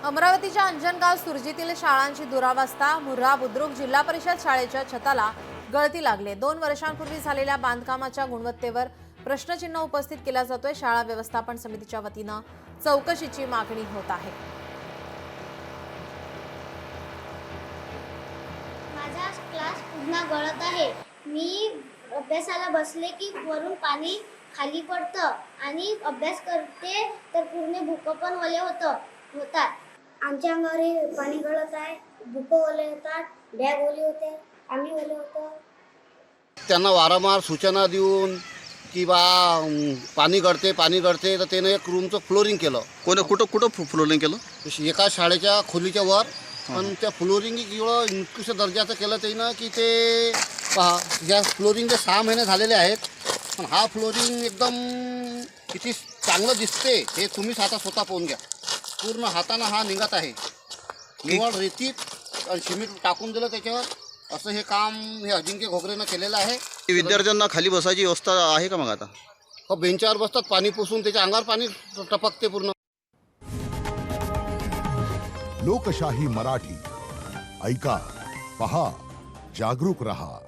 अमरावतीच्या अंजनगाव सुरजीतील शाळांची दुरावस्था। मुर्रा बुद्रुक जिल्हा परिषद शाळेच्या छताला गळती लागले। 2 वर्षांपूर्वी झालेल्या बांधकामाच्या गुणवत्तेवर प्रश्नचिन्ह उपस्थित केला जातोय। शाळा व्यवस्थापन समितीच्या वतीने चौकशीची मागणी होत आहे। माझा क्लास पूर्ण गळत आहे। मी अभ्यासाला बसले की वरून पाणी खाली पडतं आणि अभ्यास करते तर पूर्ण बुक पण ओले होतात। आमच्या अंगावर पाणी गळत आहे, बुक ओले होतात, बॅग ओली होते, आम्ही ओले होतो। त्यांना वारंवार सूचना देऊन की बा पाणी गळते तर त्याने एक रूमचं फ्लोरिंग केलं। कुठं फ्लोरिंग केलं? एका शाळेच्या खोलीच्या वर। पण त्या फ्लोरिंग एवढं निकृष्ट दर्जाचं केलं त्यानं की ते पहा, या फ्लोरिंगचे 6 महिने झालेले आहेत, पण हा फ्लोरिंग एकदम किती चांगलं दिसते हे तुम्हीच आता स्वतः पाहून घ्या। पूर्ण हाताने हा निघत आहे, निवड रेतीत आणि सिमेंट टाकून दिलं त्याच्यावर। असं हे काम हे अजिंक्य घोगरेनं केलेलं आहे। विद्यार्थ्यांना खाली बसायची व्यवस्था आहे का मग आता? हो, बेंचावर बसतात, पाणी पुसून त्याच्या अंगावर पाणी टपकते पूर्ण। लोकशाही मराठी ऐका, पहा, जागरूक रहा।